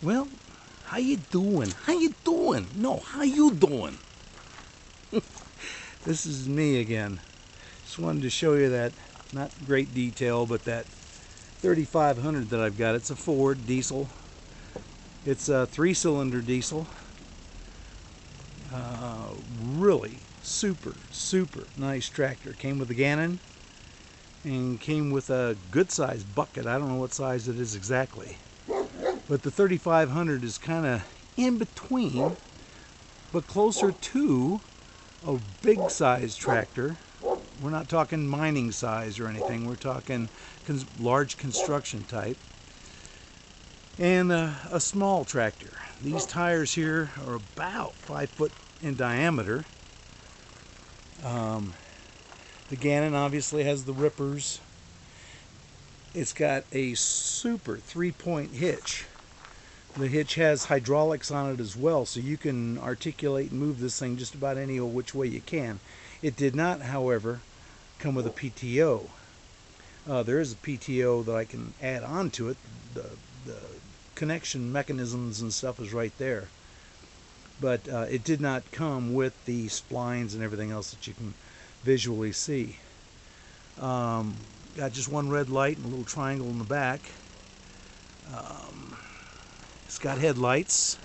Well, how you doing? How you doing? No, how you doing? This is me again. Just wanted to show you that, not great detail, but that 3500 that I've got. It's a Ford diesel. It's a 3-cylinder diesel. Really super nice tractor. Came with a Gannon and came with a good sized bucket. I don't know what size it is exactly, but the 3500 is kind of in between, but closer to a big size tractor. We're not talking mining size or anything. We're talking large construction type. And a small tractor. These tires here are about 5 foot in diameter. The Gannon obviously has the rippers. It's got a super 3-point hitch. The hitch has hydraulics on it as well, so you can articulate and move this thing just about any old which way you can. It did not, however, come with a PTO. There is a PTO that I can add on to it. The connection mechanisms and stuff is right there. But it did not come with the splines and everything else that you can visually see. Got just one red light and a little triangle in the back. It's got headlights.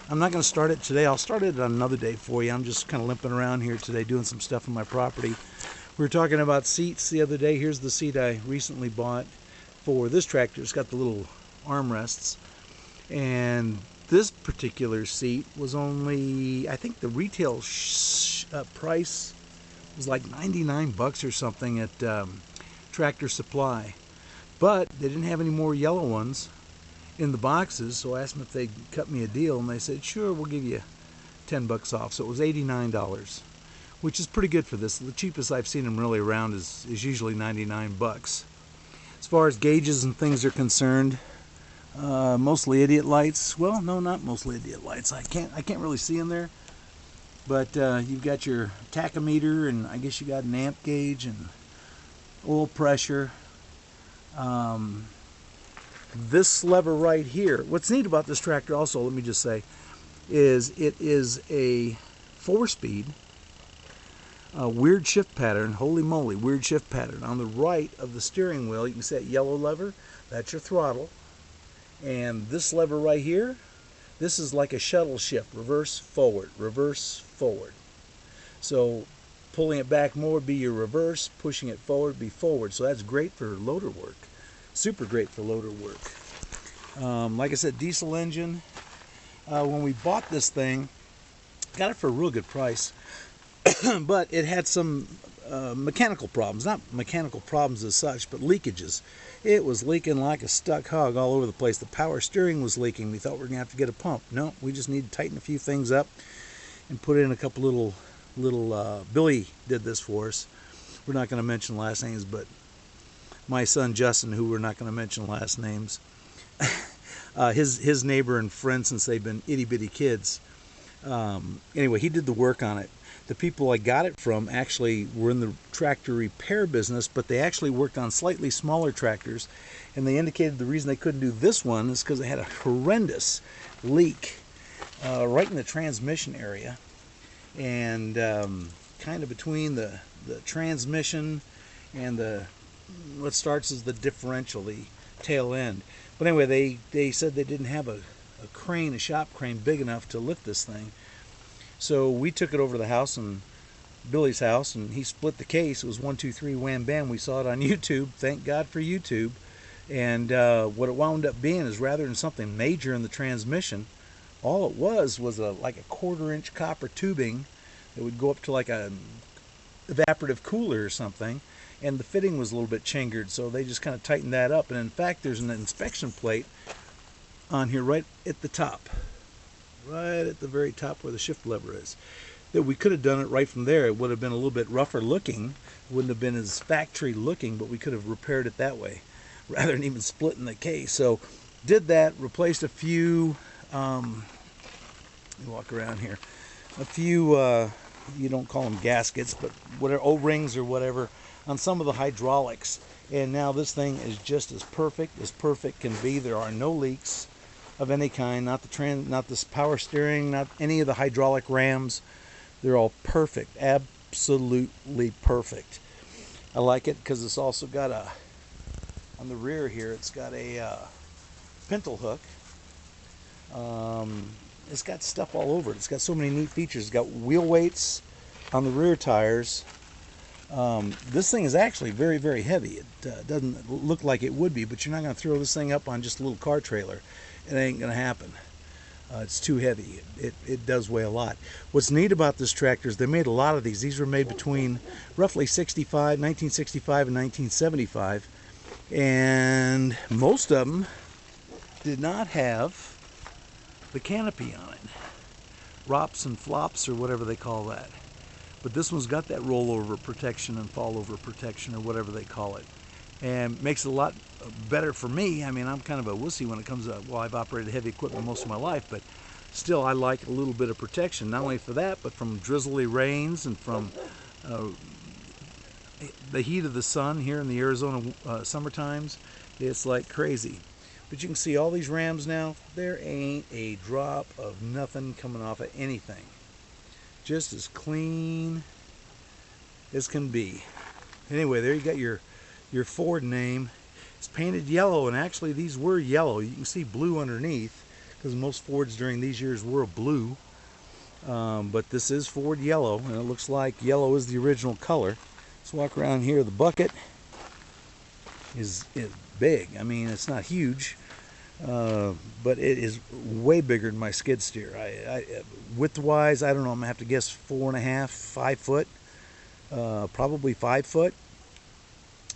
I'm not going to start it today. I'll start it on another day for you. I'm just kind of limping around here today doing some stuff on my property. We were talking about seats the other day. Here's the seat I recently bought for this tractor. It's got the little armrests. And this particular seat was only, I think the retail price was like 99 bucks or something at Tractor Supply. But they didn't have any more yellow ones in the boxes, so I asked them if they'd cut me a deal, and they said, sure, we'll give you 10 bucks off. So it was $89, which is pretty good for this. The cheapest I've seen them really around is usually 99 bucks. As far as gauges and things are concerned, mostly idiot lights. Well, no, not mostly idiot lights. I can't really see in there. But you've got your tachometer, and I guess you got an amp gauge and oil pressure. This lever right here, what's neat about this tractor also, let me just say, is it is a 4-speed weird shift pattern. Holy moly, weird shift pattern. On the right of the steering wheel, you can see that yellow lever, that's your throttle. And this lever right here, this is like a shuttle shift, reverse forward, reverse forward. So pulling it back more would be your reverse, pushing it forward be forward. So that's great for loader work. Super great for loader work. Like I said, diesel engine. When we bought this thing, got it for a real good price, but it had some mechanical problems. Not mechanical problems as such, but leakages. It was leaking like a stuck hog all over the place. The power steering was leaking. We thought we were going to have to get a pump. No, we just need to tighten a few things up and put in a couple little Billy did this for us. We're not going to mention last names, but my son Justin, who we're not going to mention last names, his neighbor and friend since they've been itty-bitty kids. Anyway, he did the work on it. The people I got it from actually were in the tractor repair business, but they actually worked on slightly smaller tractors, and they indicated the reason they couldn't do this one is because they had a horrendous leak right in the transmission area, and kind of between the transmission and what starts as the differential, the tail end. But anyway, they said they didn't have a crane, a shop crane big enough to lift this thing. So we took it over to the house, and Billy's house, and he split the case. It was 1, 2, 3, wham, bam. We saw it on YouTube. Thank God for YouTube. And what it wound up being is, rather than something major in the transmission, all it was like a 1/4-inch copper tubing that would go up to like a evaporative cooler or something. And the fitting was a little bit chingered, so they just kind of tightened that up. And in fact, there's an inspection plate on here right at the top. Right at the very top where the shift lever is. That we could have done it right from there. It would have been a little bit rougher looking. It wouldn't have been as factory looking, but we could have repaired it that way rather than even splitting the case. So did that, replaced a few, let me walk around here, a few, you don't call them gaskets, but whatever, O-rings or whatever, on some of the hydraulics. And now this thing is just as perfect can be. There are no leaks. of any kind, not this power steering, not any of the hydraulic rams. They're all perfect, absolutely perfect. I like it because it's also got on the rear here, it's got a pintle hook. It's got stuff all over it. It's got so many neat features. It's got wheel weights on the rear tires. This thing is actually very, very heavy. It doesn't look like it would be, but you're not going to throw this thing up on just a little car trailer. It ain't going to happen. It's too heavy. It does weigh a lot. What's neat about this tractor is they made a lot of these. These were made between roughly 1965 and 1975. And most of them did not have the canopy on it. ROPS and flops or whatever they call that. But this one's got that rollover protection and fallover protection or whatever they call it. And makes it a lot better for me. I mean, I'm kind of a wussy when it comes to, well, I've operated heavy equipment most of my life, but still I like a little bit of protection, not only for that, but from drizzly rains and from the heat of the sun here in the Arizona summer times. It's like crazy. But you can see all these rams now, there ain't a drop of nothing coming off of anything. Just as clean as can be. Anyway, there you got your Ford name. It's painted yellow, and actually these were yellow. You can see blue underneath because most Fords during these years were blue. But this is Ford yellow, and it looks like yellow is the original color. Let's walk around here. The bucket is big. I mean, it's not huge, but it is way bigger than my skid steer. Width-wise, I don't know. I'm gonna have to guess 4.5, 5 foot, probably 5 foot.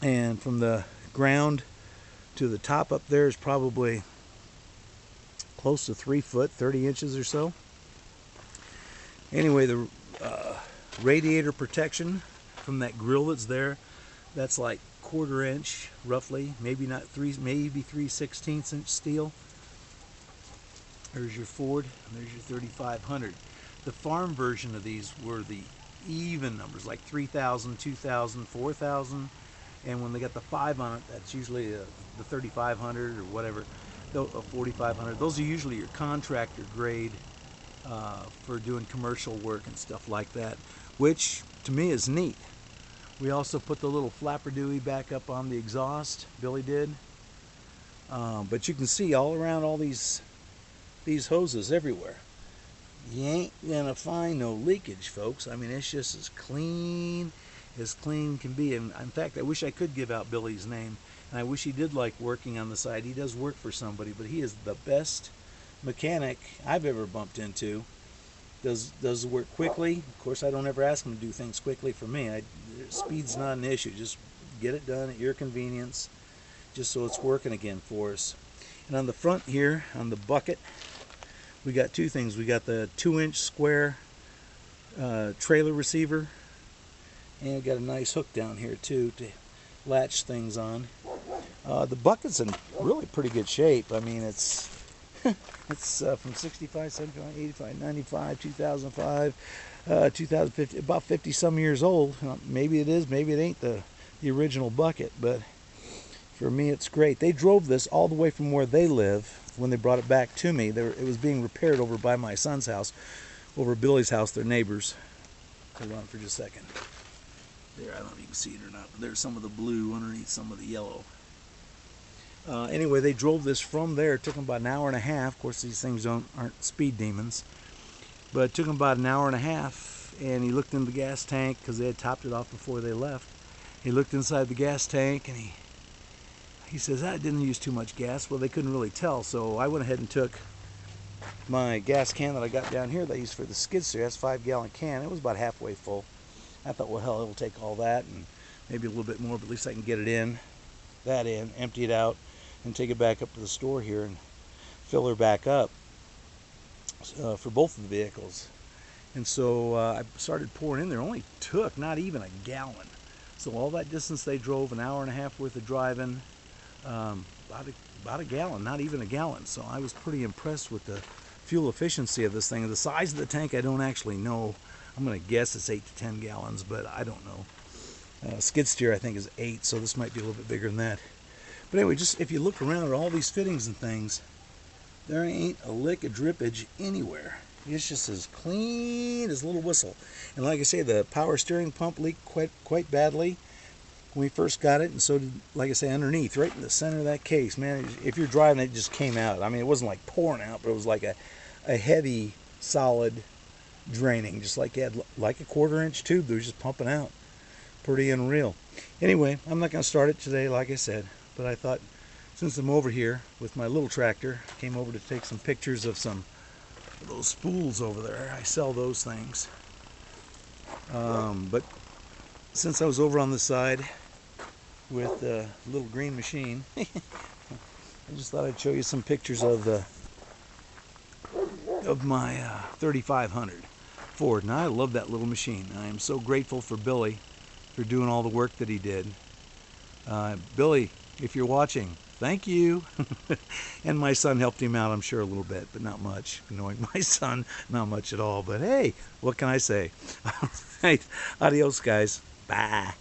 And from the ground to the top up there is probably close to 3 foot, 30 inches or so. Anyway, the radiator protection from that grill that's there, that's like 1/4 inch roughly, maybe not 3/16 inch steel. There's your Ford, and there's your 3500. The farm version of these were the even numbers, like 3,000, 2,000, 4,000. And when they got the 5 on it, that's usually the 3,500 or whatever, 4,500. Those are usually your contractor grade for doing commercial work and stuff like that, which to me is neat. We also put the little flapper dewey back up on the exhaust, Billy did. But you can see all around all these hoses everywhere. You ain't gonna find no leakage, folks. I mean, it's just as clean can be. And in fact, I wish I could give out Billy's name, and I wish he did like working on the side. He does work for somebody, but he is the best mechanic I've ever bumped into. Does the work quickly. Of course, I don't ever ask him to do things quickly for me. Speed's not an issue. Just get it done at your convenience, just so it's working again for us. And on the front here, on the bucket, we got two things. We got the 2-inch square trailer receiver, and we got a nice hook down here too to latch things on. The bucket's in really pretty good shape. I mean, it's from 65, 75, 85, 95, 2005, 2050, about 50 some years old. Maybe it is, maybe it ain't the original bucket, but for me it's great. They drove this all the way from where they live when they brought it back to me. It was being repaired over by my son's house, over Billy's house, their neighbors. Hold on for just a second. There, I don't know if you can see it or not, but there's some of the blue underneath some of the yellow. Anyway, they drove this from there. It took them about an hour and a half. Of course, these things aren't speed demons. But it took them about an hour and a half, and he looked in the gas tank because they had topped it off before they left. He looked inside the gas tank, and he says, that didn't use too much gas. Well, they couldn't really tell, so I went ahead and took my gas can that I got down here that I used for the skid steer. That's a 5-gallon can. It was about halfway full. I thought, well, hell, it'll take all that and maybe a little bit more, but at least I can get it in, empty it out, and take it back up to the store here and fill her back up for both of the vehicles. And so I started pouring in there. It only took not even a gallon. So all that distance they drove, an hour and a half worth of driving, about a gallon, not even a gallon. So I was pretty impressed with the fuel efficiency of this thing. The size of the tank I don't actually know. I'm going to guess it's 8 to 10 gallons, but I don't know. Skid steer I think is 8, so this might be a little bit bigger than that. But anyway, just if you look around at all these fittings and things, There ain't a lick of drippage anywhere. It's just as clean as a little whistle. And like I say, the power steering pump leaked quite badly when we first got it, and so did, like I say, underneath, right in the center of that case. Man, if you're driving, it just came out. I mean, it wasn't like pouring out, but it was like a heavy, solid draining, just like you had like a 1/4-inch tube that was just pumping out. Pretty unreal. Anyway, I'm not going to start it today, like I said, but I thought since I'm over here with my little tractor, I came over to take some pictures of some of those spools over there. I sell those things. But since I was over on the side with the little green machine, I just thought I'd show you some pictures of my 3500 Ford. Now, I love that little machine. I am so grateful for Billy for doing all the work that he did. Billy, if you're watching, thank you. And my son helped him out, I'm sure, a little bit, but not much. Knowing my son, not much at all. But hey, what can I say? All right, adios, guys. Bye.